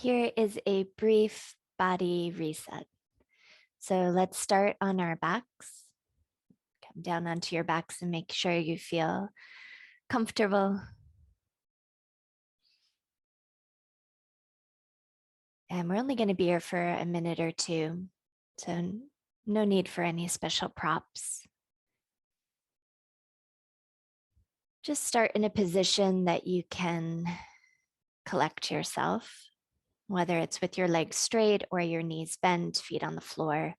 Here is a brief body reset. So let's start on our backs. Come down onto your backs and make sure you feel comfortable. And we're only going to be here for a minute or two, so no need for any special props. Just start in a position that you can collect yourself, whether it's with your legs straight or your knees bent, feet on the floor.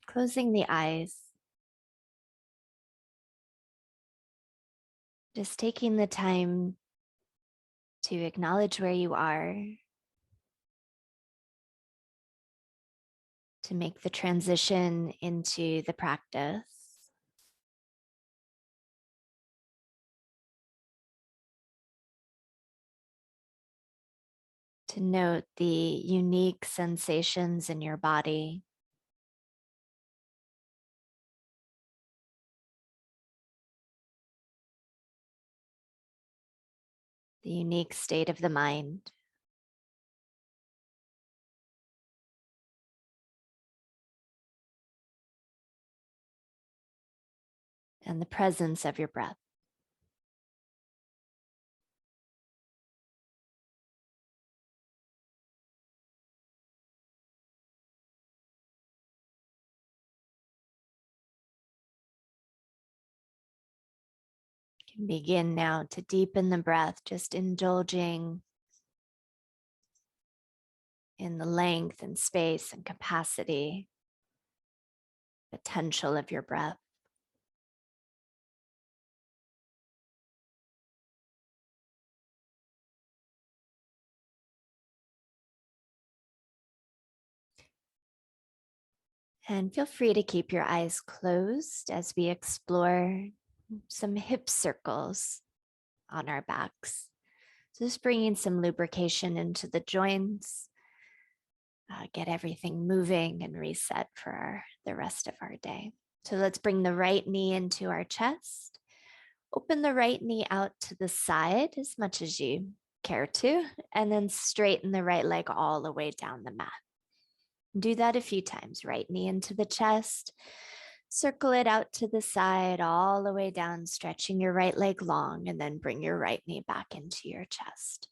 Closing the eyes. Just taking the time to acknowledge where you are, to make the transition into the practice. To note the unique sensations in your body. The unique state of the mind. And the presence of your breath. You can begin now to deepen the breath, just indulging in the length and space and capacity, potential of your breath. And feel free to keep your eyes closed as we explore some hip circles on our backs. So just bringing some lubrication into the joints, get everything moving and reset for the rest of our day. So let's bring the right knee into our chest. Open the right knee out to the side as much as you care to, and then straighten the right leg all the way down the mat. Do that a few times. Right knee into the chest, circle it out to the side, all the way down, stretching your right leg long, and then bring your right knee back into your chest.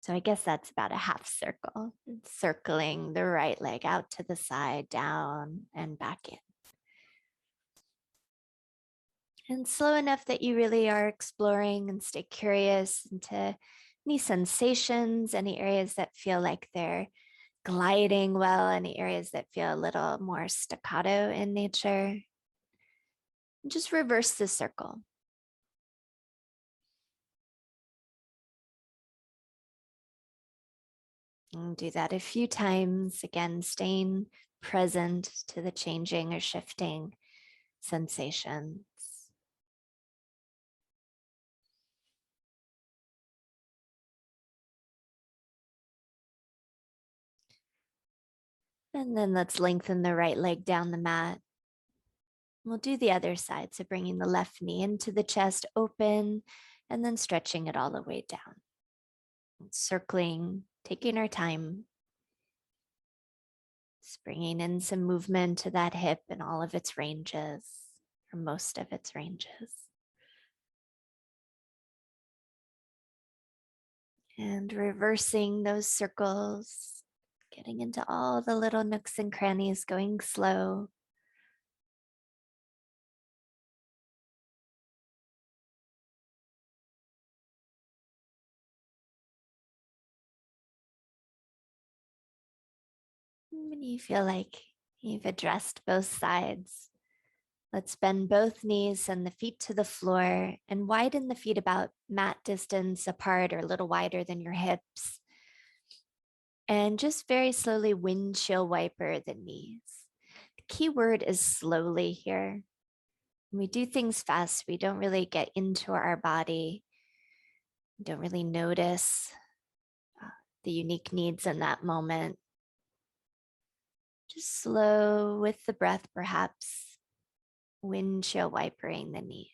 So I guess that's about a half circle, circling the right leg out to the side, down and back in. And slow enough that you really are exploring and stay curious into any sensations, any areas that feel like they're gliding well, any areas that feel a little more staccato in nature. Just reverse the circle. And do that a few times, again, staying present to the changing or shifting sensations. And then let's lengthen the right leg down the mat. We'll do the other side. So bringing the left knee into the chest, open, and then stretching it all the way down. Circling, taking our time. Just bringing in some movement to that hip and all of its ranges, or most of its ranges. And reversing those circles, getting into all the little nooks and crannies, going slow. When you feel like you've addressed both sides, let's bend both knees and the feet to the floor and widen the feet about mat distance apart or a little wider than your hips. And just very slowly windshield wiper the knees. The key word is slowly here. When we do things fast, we don't really get into our body. We don't really notice the unique needs in that moment. Just slow with the breath, perhaps windshield wipering the knees.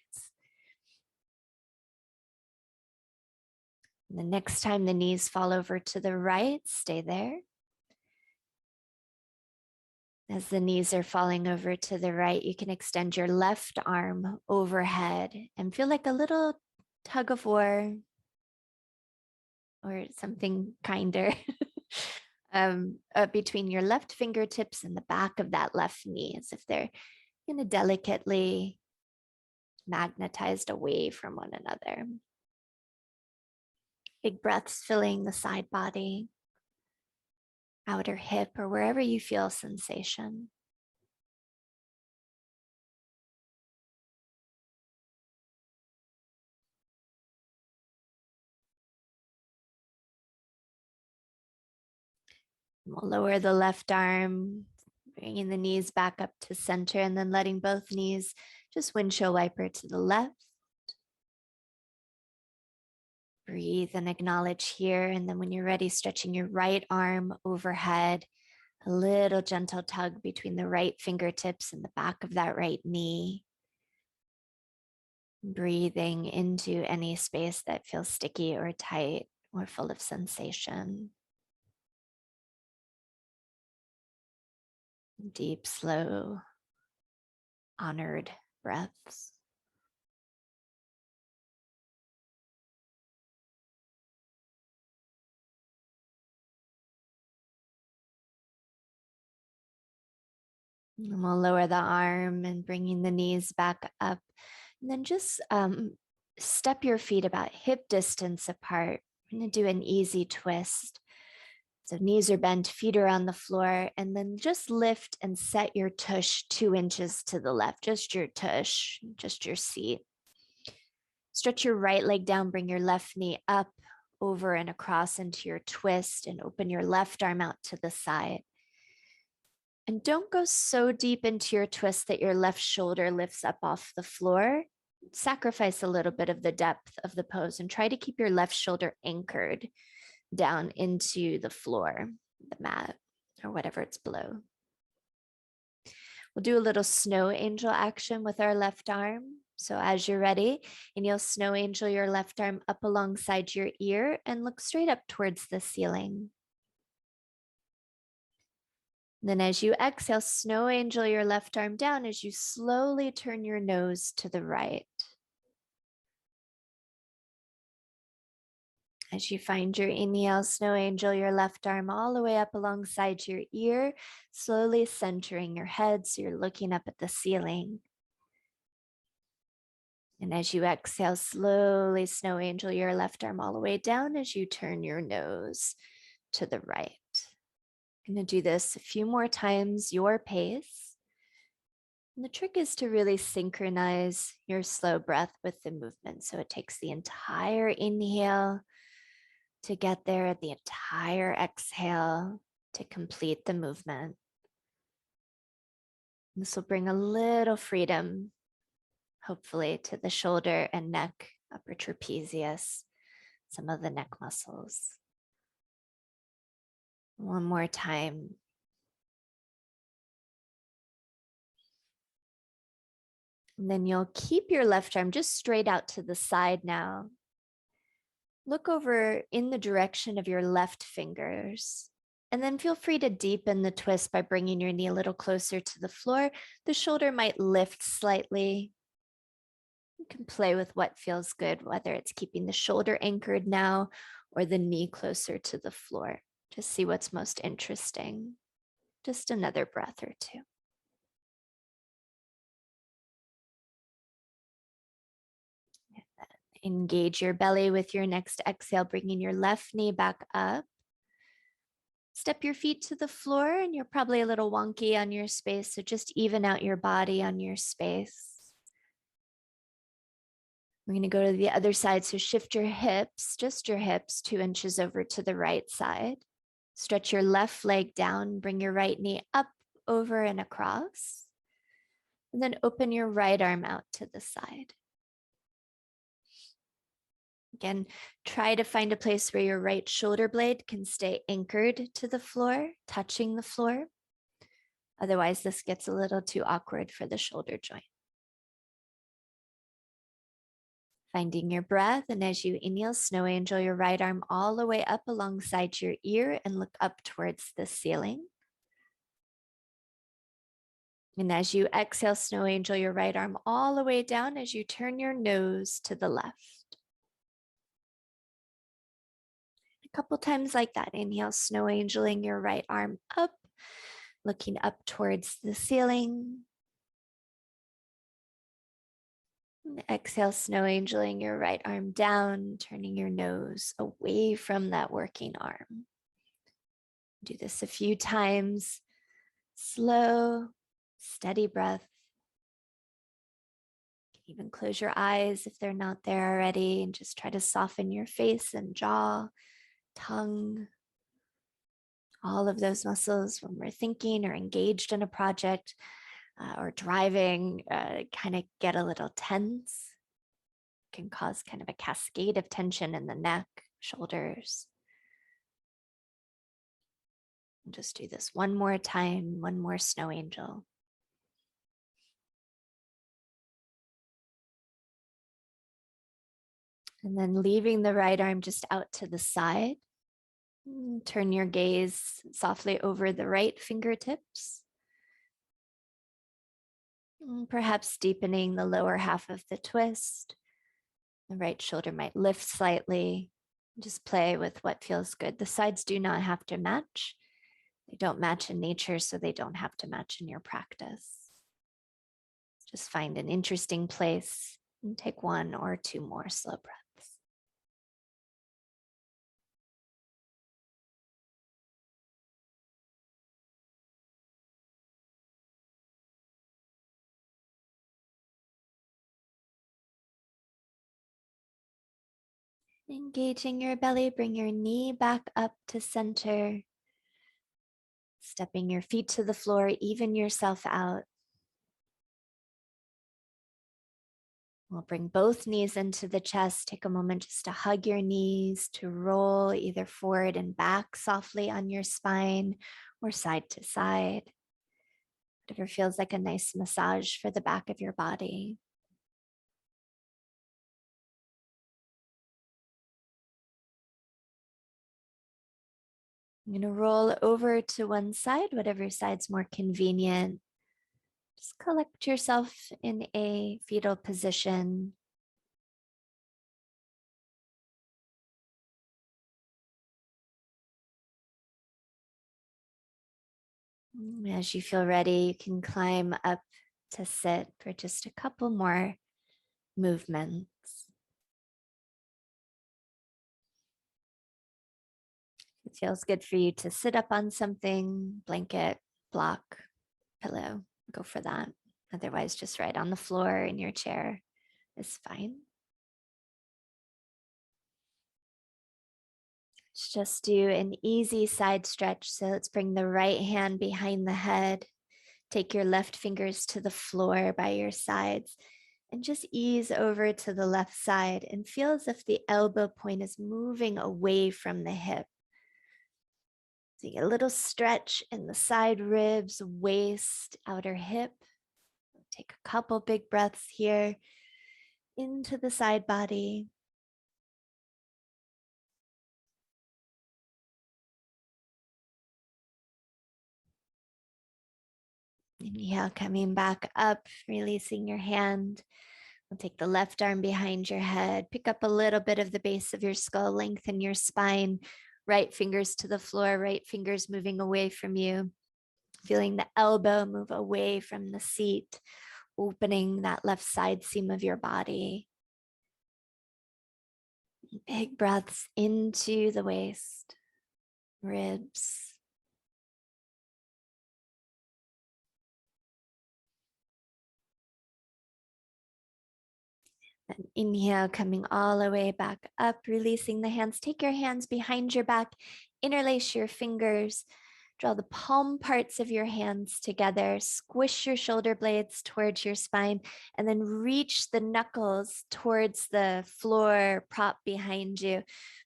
The next time the knees fall over to the right, stay there. As the knees are falling over to the right, you can extend your left arm overhead and feel like a little tug of war or something kinder between your left fingertips and the back of that left knee, as if they're kind of delicately magnetized away from one another. Big breaths filling the side body, outer hip, or wherever you feel sensation. We'll lower the left arm, bringing the knees back up to center, and then letting both knees just windshield wiper to the left. Breathe and acknowledge here. And then when you're ready, stretching your right arm overhead, a little gentle tug between the right fingertips and the back of that right knee. Breathing into any space that feels sticky or tight or full of sensation. Deep, slow, honored breaths. And we'll lower the arm and bringing the knees back up. And then just step your feet about hip distance apart. We're going to do an easy twist. So knees are bent, feet are on the floor, and then just lift and set your tush 2 inches to the left, just your tush, just your seat. Stretch your right leg down, bring your left knee up, over and across into your twist, and open your left arm out to the side. And don't go so deep into your twist that your left shoulder lifts up off the floor. Sacrifice a little bit of the depth of the pose and try to keep your left shoulder anchored down into the floor, the mat, or whatever it's below. We'll do a little snow angel action with our left arm. So as you're ready, and you'll snow angel your left arm up alongside your ear and look straight up towards the ceiling. Then as you exhale, snow angel your left arm down as you slowly turn your nose to the right. As you find your inhale, snow angel your left arm all the way up alongside your ear, slowly centering your head so you're looking up at the ceiling. And as you exhale, slowly snow angel your left arm all the way down as you turn your nose to the right. I'm going to do this a few more times, your pace. And the trick is to really synchronize your slow breath with the movement. So it takes the entire inhale to get there, the entire exhale to complete the movement. This will bring a little freedom, hopefully, to the shoulder and neck, upper trapezius, some of the neck muscles. One more time. And then you'll keep your left arm just straight out to the side now. Look over in the direction of your left fingers. And then feel free to deepen the twist by bringing your knee a little closer to the floor. The shoulder might lift slightly. You can play with what feels good, whether it's keeping the shoulder anchored now or the knee closer to the floor. Just see what's most interesting. Just another breath or two. Engage your belly with your next exhale, bringing your left knee back up. Step your feet to the floor, and you're probably a little wonky on your space, so just even out your body on your space. We're going to go to the other side, so shift your hips, just your hips, 2 inches over to the right side. Stretch your left leg down, bring your right knee up, over, and across. And then open your right arm out to the side. Again, try to find a place where your right shoulder blade can stay anchored to the floor, touching the floor. Otherwise, this gets a little too awkward for the shoulder joint. Finding your breath, and as you inhale, snow angel your right arm all the way up alongside your ear and look up towards the ceiling. And as you exhale, snow angel your right arm all the way down as you turn your nose to the left. A couple times like that. Inhale, snow angeling your right arm up, looking up towards the ceiling. Exhale, snow angeling your right arm down, turning your nose away from that working arm. Do this a few times. Slow, steady breath. You can even close your eyes if they're not there already, and just try to soften your face and jaw, tongue, all of those muscles when we're thinking or engaged in a project or driving, kind of get a little tense. Can cause kind of a cascade of tension in the neck, shoulders. And just do this one more time, one more snow angel. And then leaving the right arm just out to the side. Turn your gaze softly over the right fingertips. Perhaps deepening the lower half of the twist. The right shoulder might lift slightly. Just play with what feels good. The sides do not have to match. They don't match in nature, so they don't have to match in your practice. Just find an interesting place and take one or two more slow breaths. Engaging your belly, bring your knee back up to center. Stepping your feet to the floor, even yourself out. We'll bring both knees into the chest. Take a moment just to hug your knees, to roll either forward and back softly on your spine or side to side. Whatever feels like a nice massage for the back of your body. I'm going to roll over to one side, whatever side's more convenient. Just collect yourself in a fetal position. As you feel ready, you can climb up to sit for just a couple more movements. It feels good for you to sit up on something, blanket, block, pillow, go for that. Otherwise, just right on the floor in your chair is fine. Let's just do an easy side stretch. So let's bring the right hand behind the head. Take your left fingers to the floor by your sides and just ease over to the left side and feel as if the elbow point is moving away from the hip. So you get a little stretch in the side ribs, waist, outer hip. Take a couple big breaths here into the side body. Inhale, coming back up, releasing your hand. We'll take the left arm behind your head, pick up a little bit of the base of your skull, lengthen your spine, right fingers to the floor, right fingers moving away from you. Feeling the elbow move away from the seat, opening that left side seam of your body. Big breaths into the waist, ribs. And inhale, coming all the way back up, releasing the hands. Take your hands behind your back, interlace your fingers, draw the palm parts of your hands together, squish your shoulder blades towards your spine, and then reach the knuckles towards the floor prop behind you.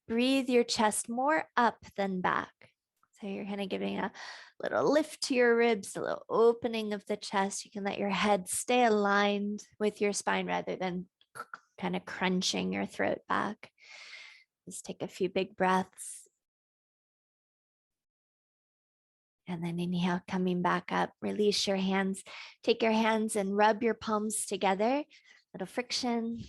Breathe your chest more up than back. So you're kind of giving a little lift to your ribs, a little opening of the chest. You can let your head stay aligned with your spine rather than kind of crunching your throat back. Just take a few big breaths. And then inhale, coming back up, release your hands. Take your hands and rub your palms together, little friction.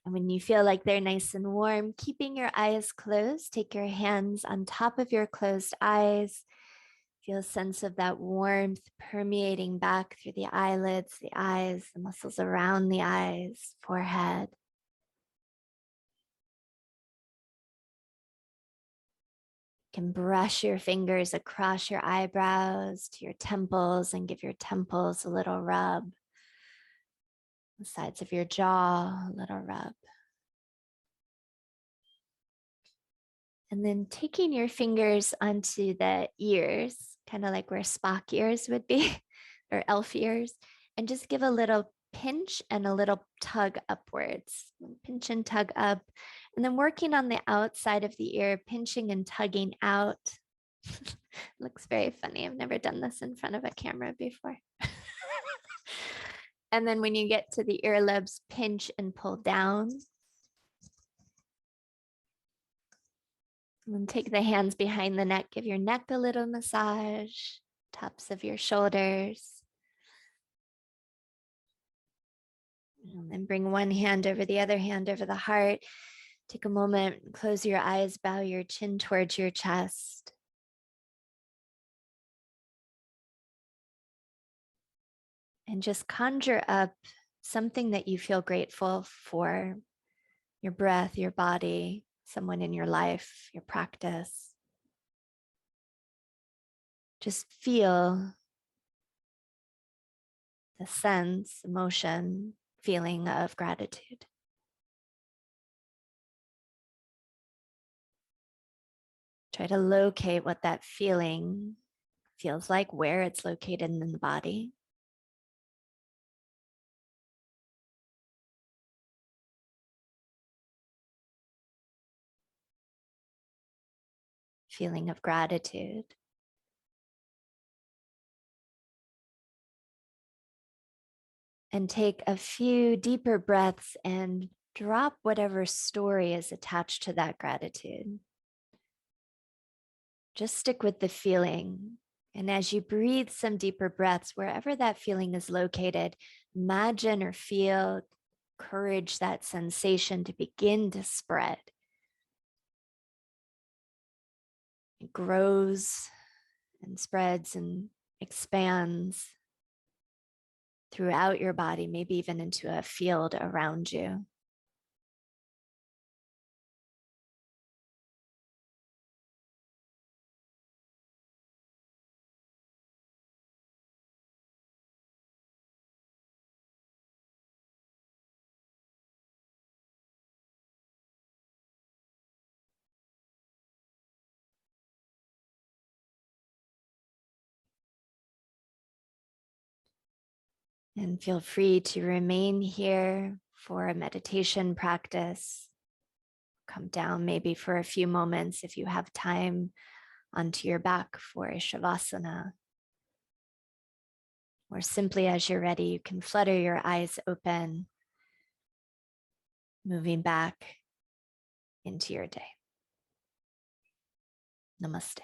And when you feel like they're nice and warm, keeping your eyes closed, take your hands on top of your closed eyes. Feel a sense of that warmth permeating back through the eyelids, the eyes, the muscles around the eyes, forehead. You can brush your fingers across your eyebrows to your temples and give your temples a little rub. The sides of your jaw, a little rub. And then taking your fingers onto the ears, kind of like where Spock ears would be, or elf ears, and just give a little pinch and a little tug upwards. Pinch and tug up. And then working on the outside of the ear, pinching and tugging out. Looks very funny. I've never done this in front of a camera before. And then when you get to the earlobes, pinch and pull down. And then take the hands behind the neck, give your neck a little massage, tops of your shoulders. And then bring one hand over the other hand over the heart. Take a moment, close your eyes, bow your chin towards your chest. And just conjure up something that you feel grateful for, your breath, your body, someone in your life, your practice. Just feel the sense, emotion, feeling of gratitude. Try to locate what that feeling feels like, where it's located in the body. Feeling of gratitude. And take a few deeper breaths and drop whatever story is attached to that gratitude. Just stick with the feeling. And as you breathe some deeper breaths, wherever that feeling is located, imagine or feel, encourage that sensation to begin to spread. It grows and spreads and expands throughout your body, maybe even into a field around you. And feel free to remain here for a meditation practice. Come down maybe for a few moments if you have time onto your back for a shavasana. Or simply as you're ready, you can flutter your eyes open, moving back into your day. Namaste.